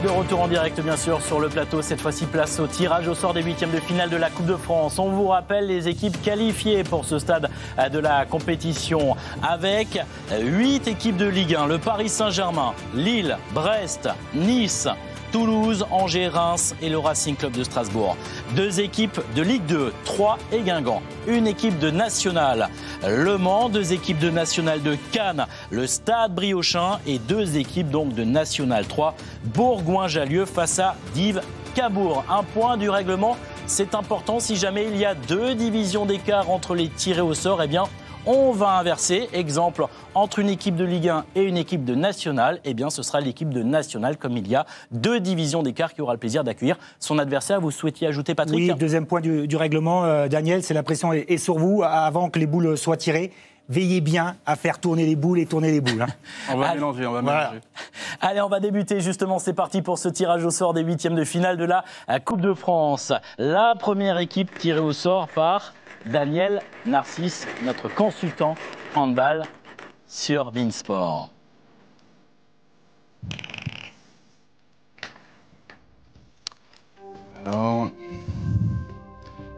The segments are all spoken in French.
de retour en direct bien sûr sur le plateau. Cette fois-ci place au tirage au sort des huitièmes de finale de la Coupe de France. On vous rappelle les équipes qualifiées pour ce stade de la compétition avec 8 équipes de Ligue 1. Le Paris Saint-Germain, Lille, Brest, Nice, Toulouse, Angers, Reims et le Racing Club de Strasbourg. 2 équipes de Ligue 2, Troyes et Guingamp. Une équipe de National, Le Mans. 2 équipes de National de Cannes, le Stade Briochin. Et 2 équipes donc de National 3, Bourgoin-Jallieu face à Dives Cabourg. Un point du règlement, c'est important. Si jamais il y a 2 divisions d'écart entre les tirés au sort, eh bien on va inverser. Exemple, entre une équipe de Ligue 1 et une équipe de National, eh bien, ce sera l'équipe de National, comme il y a 2 divisions d'écart, qui aura le plaisir d'accueillir son adversaire. Vous souhaitiez ajouter, Patrick ? Oui, deuxième point du règlement, Daniel, c'est la pression est sur vous avant que les boules soient tirées. Veillez bien à faire tourner les boules et tourner les boules. Hein. On va mélanger, mélanger. Allez, on va débuter justement. C'est parti pour ce tirage au sort des huitièmes de finale de la Coupe de France. La première équipe tirée au sort par Daniel Narcisse, notre consultant handball sur Beansport. Alors,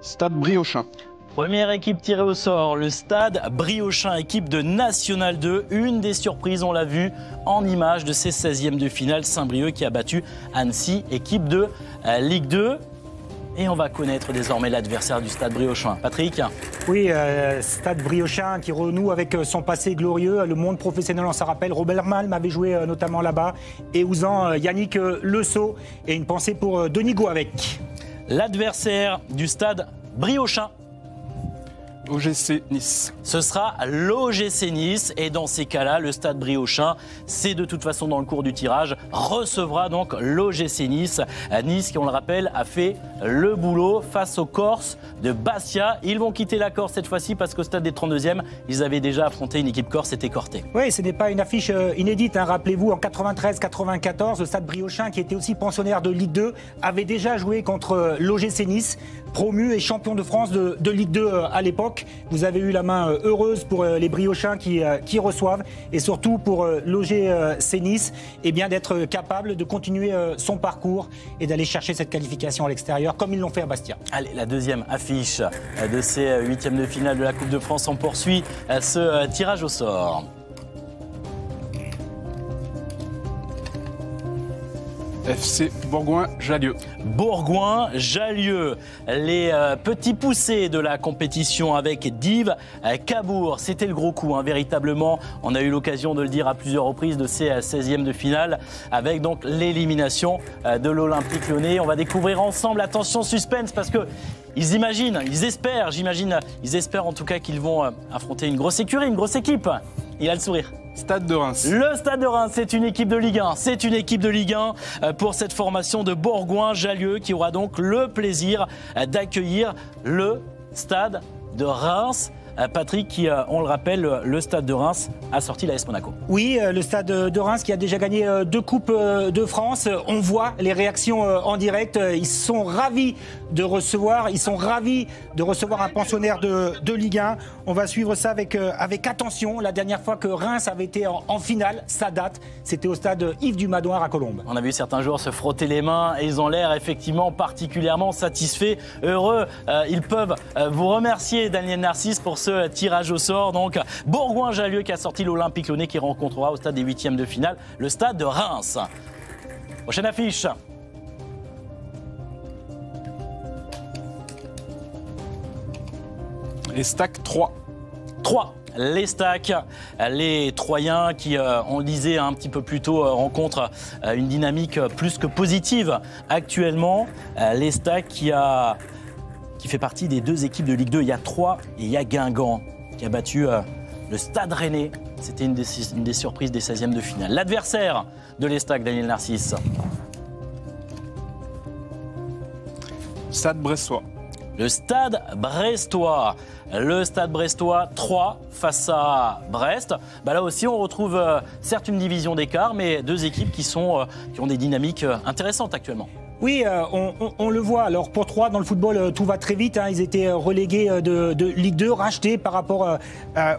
Stade Briochin. Première équipe tirée au sort, le Stade Briochin, équipe de National 2. Une des surprises, on l'a vu en image de ces 16e de finale, Saint-Brieuc qui a battu Annecy, équipe de Ligue 2. Et on va connaître désormais l'adversaire du Stade Briochin. Patrick ? Oui, Stade Briochin qui renoue avec son passé glorieux. Le monde professionnel, on s'en rappelle. Robert Malm avait joué notamment là-bas. Et Ouzan, Yannick Le Sceau. Et une pensée pour Denis Goavec. L'adversaire du Stade Briochin. OGC Nice. Ce sera l'OGC Nice et dans ces cas-là, le Stade Briochin, c'est de toute façon dans le cours du tirage, recevra donc l'OGC Nice. Nice qui, on le rappelle, a fait le boulot face aux Corses de Bastia. Ils vont quitter la Corse cette fois-ci parce qu'au Stade des 32e, ils avaient déjà affronté une équipe corse, c'était Corté. Oui, ce n'est pas une affiche inédite. Hein. Rappelez-vous, en 93-94, le Stade Briochin, qui était aussi pensionnaire de Ligue 2, avait déjà joué contre l'OGC Nice, promu et champion de France de Ligue 2 à l'époque. Vous avez eu la main heureuse pour les Briochins qui reçoivent et surtout pour l'OGC Nice, eh bien d'être capable de continuer son parcours et d'aller chercher cette qualification à l'extérieur comme ils l'ont fait à Bastia. Allez, la deuxième affiche de ces huitièmes de finale de la Coupe de France. On poursuit ce tirage au sort. FC Bourgoin-Jallieu. Bourgoin-Jallieu, les petits poussés de la compétition avec Dives Cabourg. C'était le gros coup, hein, véritablement. On a eu l'occasion de le dire à plusieurs reprises de ces 16e de finale avec donc l'élimination de l'Olympique Lyonnais. On va découvrir ensemble, attention suspense, parce que ils imaginent, ils espèrent en tout cas qu'ils vont affronter une grosse écurie, une grosse équipe. Il a le sourire. Stade de Reims. Le Stade de Reims, c'est une équipe de Ligue 1. C'est une équipe de Ligue 1 pour cette formation de Bourgoin-Jallieu qui aura donc le plaisir d'accueillir le Stade de Reims. Patrick, qui, on le rappelle, le Stade de Reims a sorti l'AS Monaco. Oui, le Stade de Reims qui a déjà gagné 2 Coupes de France. On voit les réactions en direct. Ils sont ravis de recevoir. Ils sont ravis de recevoir un pensionnaire de Ligue 1. On va suivre ça avec attention. La dernière fois que Reims avait été en finale, ça date. C'était au stade Yves du Madouin à Colombes. On a vu certains joueurs se frotter les mains et ils ont l'air effectivement particulièrement satisfaits, heureux. Ils peuvent vous remercier, Daniel Narcisse, pour ce tirage au sort. Donc, Bourgoin-Jallieu qui a sorti l'Olympique Lyonnais qui rencontrera au stade des huitièmes de finale le Stade de Reims. Prochaine affiche. Les Stacks 3. 3. Les Stacks, les Troyens qui, on le disait un petit peu plus tôt, rencontrent une dynamique plus que positive actuellement. Les Stacks qui fait partie des 2 équipes de Ligue 2. Il y a Troyes et il y a Guingamp qui a battu le Stade Rennais. C'était une des surprises des 16e de finale. L'adversaire de l'Estac, Daniel Narcisse. Stade Brestois. Le Stade Brestois. Le Stade Brestois 3 face à Brest. Là aussi, on retrouve certes une division d'écart, mais 2 équipes qui ont des dynamiques intéressantes actuellement. Oui, on le voit. Alors pour Troyes, dans le football, tout va très vite. Hein. Ils étaient relégués de Ligue 2, rachetés par rapport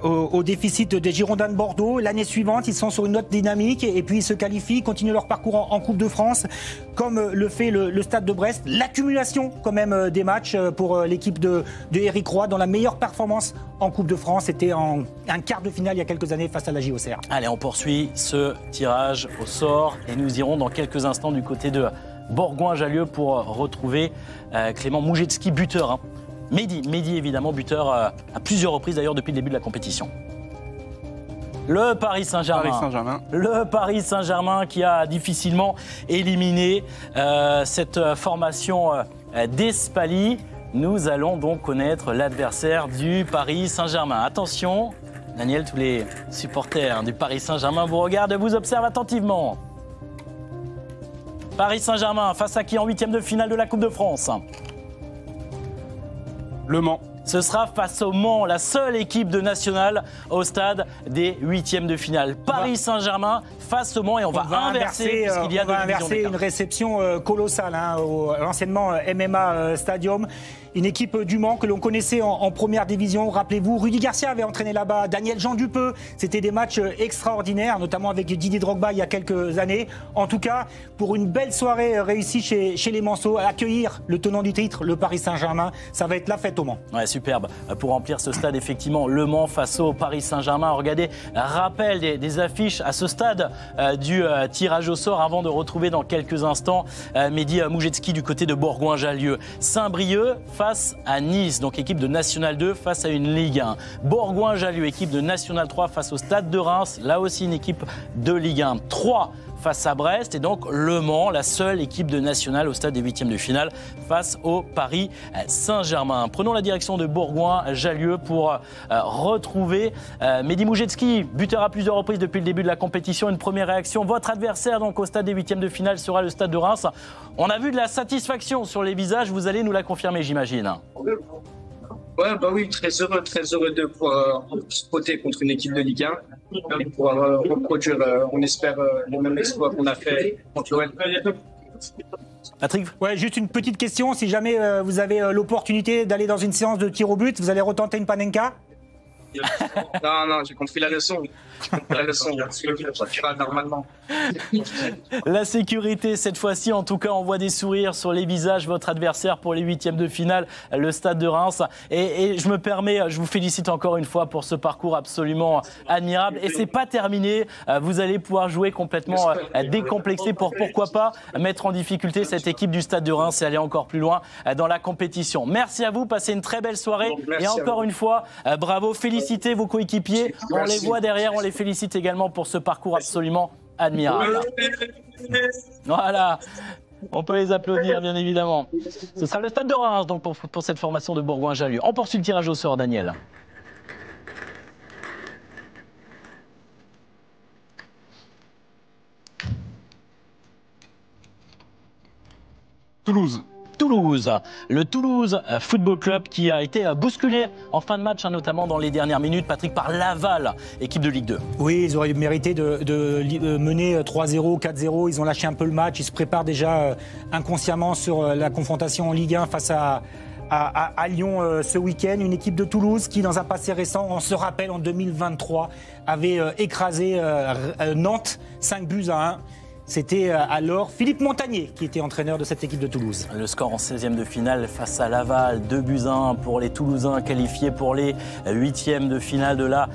au déficit des Girondins de Bordeaux. L'année suivante, ils sont sur une autre dynamique et puis ils se qualifient, continuent leur parcours en Coupe de France, comme le fait le Stade de Brest. L'accumulation quand même des matchs pour l'équipe de Éric Roy, dans la meilleure performance en Coupe de France. C'était en un quart de finale il y a quelques années face à la JOCR. Allez, on poursuit ce tirage au sort et nous irons dans quelques instants du côté de Bourgoin-Jallieu pour retrouver Clément Moujecki, buteur. Hein. Mehdi évidemment, buteur à plusieurs reprises d'ailleurs depuis le début de la compétition. Le Paris Saint-Germain. Le Paris Saint-Germain qui a difficilement éliminé cette formation d'Espali. Nous allons donc connaître l'adversaire du Paris Saint-Germain. Attention, Daniel, tous les supporters du Paris Saint-Germain vous regardent et vous observent attentivement. Paris Saint-Germain face à qui en 8e de finale de la Coupe de France? Le Mans. Ce sera face au Mans, la seule équipe de nationale au stade des 8e de finale. Paris Saint-Germain face au Mans et on va inverser une réception colossale hein, à l'anciennement MMA Stadium. Une équipe du Mans que l'on connaissait en première division. Rappelez-vous, Rudy Garcia avait entraîné là-bas, Daniel Jean Dupeux. C'était des matchs extraordinaires, notamment avec Didier Drogba il y a quelques années. En tout cas, pour une belle soirée réussie chez les Manceaux, accueillir le tenant du titre, le Paris Saint-Germain, ça va être la fête au Mans. Ouais, superbe. Pour remplir ce stade, effectivement, le Mans face au Paris Saint-Germain. Regardez, rappel des affiches à ce stade du tirage au sort avant de retrouver dans quelques instants Mehdi Moujecki du côté de Bourgoin-Jallieu. Saint-Brieuc face à Nice, donc équipe de National 2 face à une Ligue 1. Bourgoin-Jallieu, équipe de National 3 face au Stade de Reims, là aussi une équipe de Ligue 1. 3 face à Brest et donc Le Mans, la seule équipe de National au stade des 8e de finale face au Paris Saint-Germain. Prenons la direction de Bourgoin-Jallieu pour retrouver Mehdi Moujecki, buteur à plusieurs reprises depuis le début de la compétition. Une première réaction, votre adversaire donc au stade des 8e de finale sera le Stade de Reims. On a vu de la satisfaction sur les visages, vous allez nous la confirmer j'imagine. Ouais, bah oui, très heureux de pouvoir spotter contre une équipe de Ligue 1 pour pouvoir reproduire, on espère, le même exploit qu'on a fait contre l'OL. Patrick? Ouais, juste une petite question, si jamais vous avez l'opportunité d'aller dans une séance de tir au but, vous allez retenter une panenka? Non, j'ai compris la leçon. Normalement. La sécurité, cette fois-ci, en tout cas, on voit des sourires sur les visages. Votre adversaire pour les 8e de finale, le Stade de Reims. Et je me permets, je vous félicite encore une fois pour ce parcours absolument admirable. Et c'est pas terminé. Vous allez pouvoir jouer complètement décomplexé pour, pourquoi pas, mettre en difficulté cette équipe du Stade de Reims et aller encore plus loin dans la compétition. Merci à vous, passez une très belle soirée. Et encore une fois, bravo, félicitez vos coéquipiers. On les voit derrière, on les félicite également pour ce parcours absolument admirable. Voilà, on peut les applaudir bien évidemment. Ce sera le Stade de Reims donc pour cette formation de Bourgoin-Jallieu. On poursuit le tirage au sort, Daniel. Toulouse. Le Toulouse Football Club qui a été bousculé en fin de match, notamment dans les dernières minutes, Patrick, par Laval, équipe de Ligue 2. Oui, ils auraient mérité de mener 3-0, 4-0. Ils ont lâché un peu le match. Ils se préparent déjà inconsciemment sur la confrontation en Ligue 1 face à Lyon ce week-end. Une équipe de Toulouse qui, dans un passé récent, on se rappelle, en 2023, avait écrasé Nantes 5-1. C'était alors Philippe Montagnier qui était entraîneur de cette équipe de Toulouse. Le score en 16e de finale face à Laval, 2-1 pour les Toulousains qualifiés pour les 8e de finale de la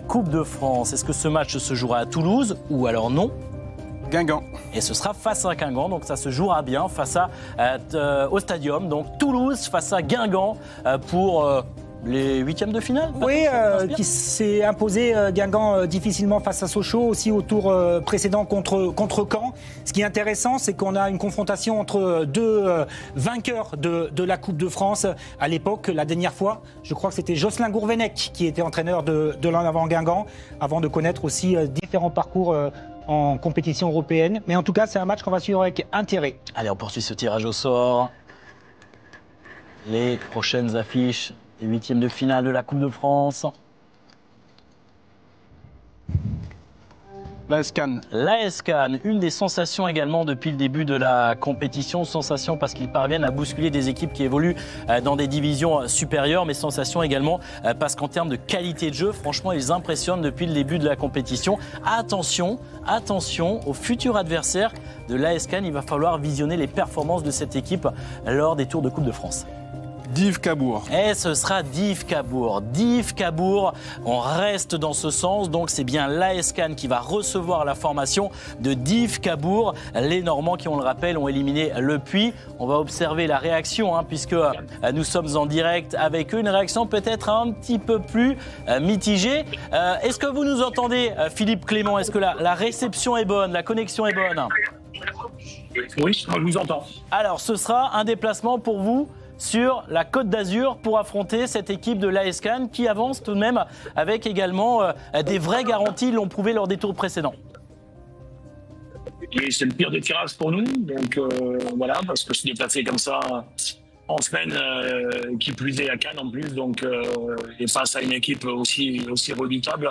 Coupe de France. Est-ce que ce match se jouera à Toulouse ou alors non? Guingamp. Et ce sera face à Guingamp, donc ça se jouera bien face au Stadium. Donc Toulouse face à Guingamp pour les 8e de finale. Oui, qui s'est imposé Guingamp difficilement face à Sochaux, aussi au tour précédent contre Caen. Ce qui est intéressant, c'est qu'on a une confrontation entre deux vainqueurs de la Coupe de France. À l'époque, la dernière fois, je crois que c'était Jocelyn Gourvenec qui était entraîneur de l'en avant Guingamp, avant de connaître aussi différents parcours en compétition européenne. Mais en tout cas, c'est un match qu'on va suivre avec intérêt. Allez, on poursuit ce tirage au sort. Les prochaines affiches des 8e de finale de la Coupe de France. L'AS Cannes. L'AS Cannes, une des sensations également depuis le début de la compétition. Sensation parce qu'ils parviennent à bousculer des équipes qui évoluent dans des divisions supérieures, mais sensation également parce qu'en termes de qualité de jeu, franchement, ils impressionnent depuis le début de la compétition. Attention au futur adversaire de l'AS Cannes. Il va falloir visionner les performances de cette équipe lors des Tours de Coupe de France. Div Cabourg. Et ce sera Div Cabourg. Div Cabourg, on reste dans ce sens. Donc c'est bien l'AS Cannes qui va recevoir la formation de Div Cabourg. Les Normands qui, on le rappelle, ont éliminé Le Puy. On va observer la réaction puisque nous sommes en direct avec eux. Une réaction peut-être un petit peu plus mitigée. Est-ce que vous nous entendez, Philippe Clément? Est-ce que la réception est bonne, la connexion est bonne? Oui, on vous entend. Alors ce sera un déplacement pour vous sur la Côte d'Azur pour affronter cette équipe de l'AS Cannes qui avance tout de même avec également des vraies garanties, ils l'ont prouvé lors des tours précédents. Et c'est le pire des tirages pour nous, donc voilà, parce que se déplacer comme ça en semaine, qui plus est à Cannes en plus, donc et face à une équipe aussi redoutable,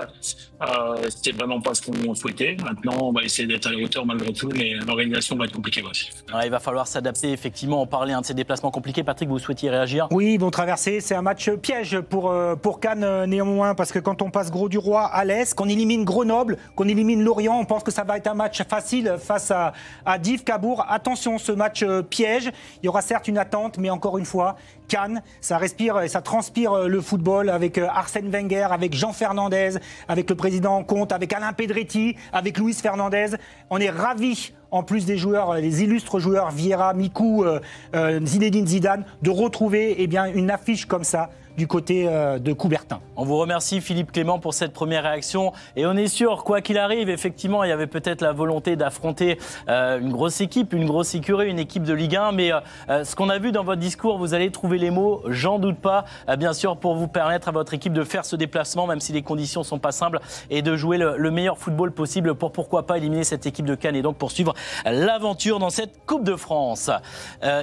c'était vraiment pas ce qu'on souhaitait. Maintenant, on va essayer d'être à la hauteur malgré tout, mais l'organisation va être compliquée aussi. Ouais, il va falloir s'adapter, effectivement. On parlait de ces déplacements compliqués. Patrick, vous souhaitiez réagir? Oui, ils vont traverser. C'est un match piège pour Cannes néanmoins, parce que quand on passe Gros-du-Roi à l'Est, qu'on élimine Grenoble, qu'on élimine Lorient, on pense que ça va être un match facile face à Div Cabourg. Attention, ce match piège. Il y aura certes une attente, mais encore une fois, Cannes, ça respire et ça transpire le football avec Arsène Wenger, avec Jean Fernandez, avec le président Comte, avec Alain Pedretti, avec Luis Fernandez. On est ravis, en plus des joueurs, les illustres joueurs Vieira, Mikou, Zinedine Zidane, de retrouver une affiche comme ça du côté de Coubertin. On vous remercie Philippe Clément pour cette première réaction et on est sûr, quoi qu'il arrive, effectivement, il y avait peut-être la volonté d'affronter une grosse équipe, une grosse écurie, une équipe de Ligue 1, mais ce qu'on a vu dans votre discours, vous allez trouver les mots, j'en doute pas, bien sûr, pour vous permettre à votre équipe de faire ce déplacement, même si les conditions sont pas simples, et de jouer le meilleur football possible pour pourquoi pas éliminer cette équipe de Cannes et donc poursuivre l'aventure dans cette Coupe de France.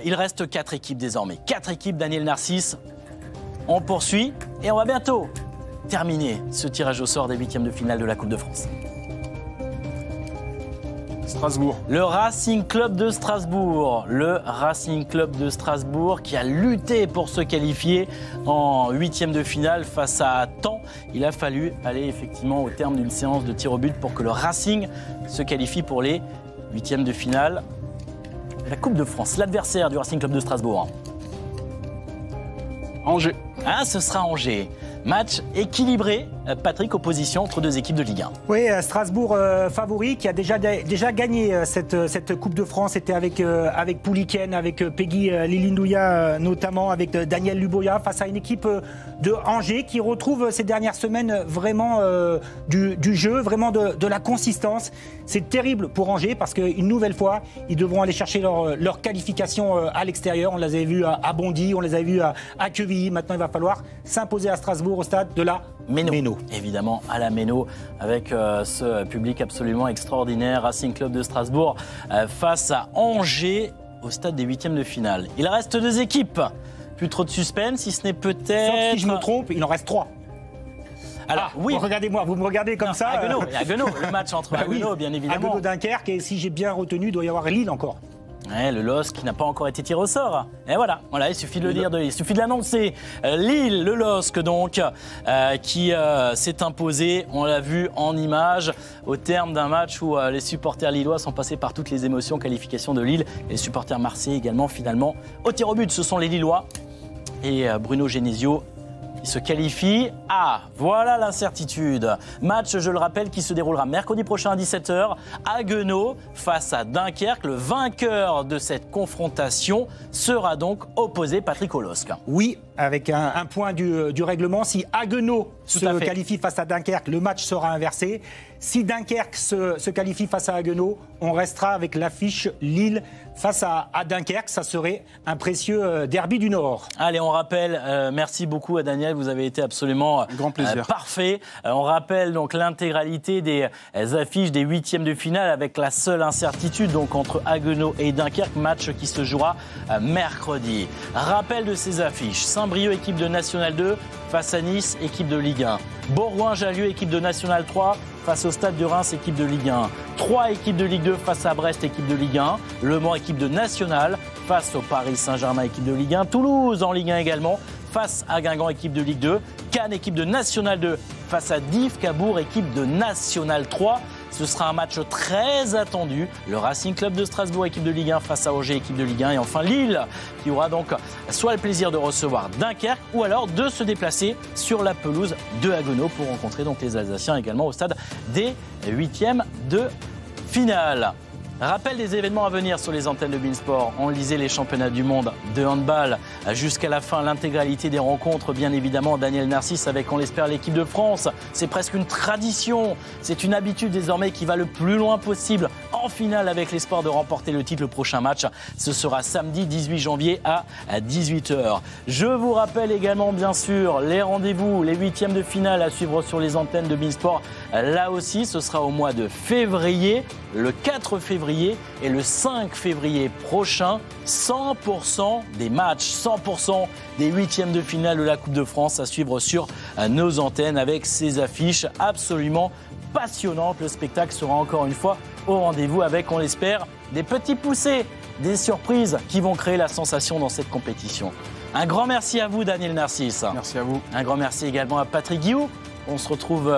Il reste 4 équipes désormais, 4 équipes, Daniel Narcisse. On poursuit et on va bientôt terminer ce tirage au sort des 8e de finale de la Coupe de France. Strasbourg. Le Racing Club de Strasbourg. Le Racing Club de Strasbourg qui a lutté pour se qualifier en 8e de finale face à Caen. Il a fallu aller effectivement au terme d'une séance de tir au but pour que le Racing se qualifie pour les 8e de finale de la Coupe de France. L'adversaire du Racing Club de Strasbourg. Angers. Ce sera Angers. Match équilibré, Patrick, opposition entre deux équipes de Ligue 1. Oui, Strasbourg favori, qui a déjà gagné cette Coupe de France. C'était avec Pouliken, avec Peggy Lilindouya notamment, avec Daniel Luboya, face à une équipe de Angers qui retrouve ces dernières semaines vraiment du jeu, vraiment de la consistance. C'est terrible pour Angers parce qu'une nouvelle fois, ils devront aller chercher leur qualification à l'extérieur. On les avait vus à Bondy, on les avait vus à Quevilly. Maintenant, il va falloir s'imposer à Strasbourg au stade de la Méno. Évidemment, à la Méno, avec ce public absolument extraordinaire. Racing Club de Strasbourg face à Angers au stade des 8e de finale. Il reste 2 équipes. Plus trop de suspense, si ce n'est peut-être... Sauf si je me trompe, il en reste 3. Alors, oui. Regardez-moi, vous me regardez comme ça. Haguenau, le match entre Haguenau, bien évidemment. Haguenau-Dunkerque, et si j'ai bien retenu, il doit y avoir Lille encore. Ouais, le LOSC qui n'a pas encore été tiré au sort. Et voilà, il suffit de le dire, il suffit de l'annoncer. Lille, le LOSC donc, qui s'est imposé, on l'a vu en image, au terme d'un match où les supporters lillois sont passés par toutes les émotions, qualification de Lille, et les supporters marseillais également finalement. Au tir au but, ce sont les Lillois et Bruno Genesio. Il se qualifie. Voilà l'incertitude. Match, je le rappelle, qui se déroulera mercredi prochain à 17h à Haguenau face à Dunkerque. Le vainqueur de cette confrontation sera donc opposé Patrick au LOSC. Oui, avec un point du règlement. Si Haguenau se qualifie face à Dunkerque, le match sera inversé. Si Dunkerque se qualifie face à Haguenau, on restera avec l'affiche Lille face à Dunkerque. Ça serait un précieux derby du Nord. Allez, on rappelle, merci beaucoup à Daniel, vous avez été absolument parfait. On rappelle donc l'intégralité des affiches des 8e de finale avec la seule incertitude donc entre Haguenau et Dunkerque, match qui se jouera mercredi. Rappel de ces affiches: Saint-Brieuc, équipe de National 2, face à Nice, équipe de Ligue 1. Bourgoin-Jallieu, équipe de National 3, face au Stade de Reims, équipe de Ligue 1. 3 équipes de Ligue 2 face à Brest, équipe de Ligue 1. Le Mans, équipe de National, face au Paris Saint-Germain, équipe de Ligue 1. Toulouse en Ligue 1 également, face à Guingamp, équipe de Ligue 2. Cannes, équipe de National 2, face à Dives Cabourg, équipe de National 3. Ce sera un match très attendu. Le Racing Club de Strasbourg, équipe de Ligue 1, face à Angers, équipe de Ligue 1. Et enfin Lille, qui aura donc soit le plaisir de recevoir Dunkerque ou alors de se déplacer sur la pelouse de Haguenau pour rencontrer donc les Alsaciens également au stade des 8e de finale. Rappel des événements à venir sur les antennes de Beansport. On lisait les championnats du monde de handball jusqu'à la fin, l'intégralité des rencontres, bien évidemment. Daniel Narcisse avec, on l'espère, l'équipe de France. C'est presque une tradition, c'est une habitude désormais qui va le plus loin possible en finale avec l'espoir de remporter le titre. Le prochain match, ce sera samedi 18 janvier à 18h. Je vous rappelle également, bien sûr, les rendez-vous, les 8e de finale à suivre sur les antennes de Beansport. Là aussi, ce sera au mois de février, le 4 février et le 5 février prochain. 100% des matchs, 100% des 8e de finale de la Coupe de France à suivre sur nos antennes avec ces affiches absolument passionnantes. Le spectacle sera encore une fois au rendez-vous avec, on l'espère, des petits poussés, des surprises qui vont créer la sensation dans cette compétition. Un grand merci à vous, Daniel Narcisse. Merci à vous. Un grand merci également à Patrick Guillou. On se retrouve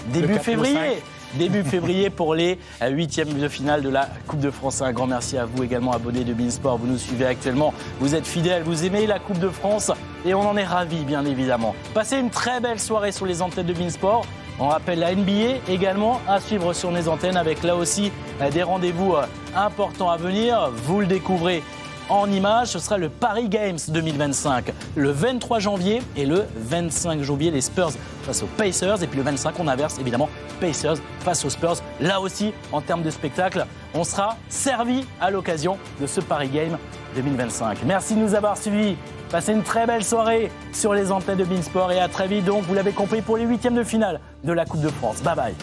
début février. Début février pour les 8e de finale de la Coupe de France. Un grand merci à vous également, abonnés de Beansport. Vous nous suivez actuellement, vous êtes fidèles, vous aimez la Coupe de France et on en est ravis, bien évidemment. Passez une très belle soirée sur les antennes de Beansport. On rappelle la NBA également à suivre sur les antennes avec là aussi des rendez-vous importants à venir. Vous le découvrez en images, ce sera le Paris Games 2025, le 23 janvier et le 25 janvier, les Spurs face aux Pacers. Et puis le 25, on inverse évidemment, Pacers face aux Spurs. Là aussi, en termes de spectacle, on sera servi à l'occasion de ce Paris Game 2025. Merci de nous avoir suivis. Passez une très belle soirée sur les antennes de Beansport et à très vite donc, vous l'avez compris, pour les 8e de finale de la Coupe de France. Bye bye.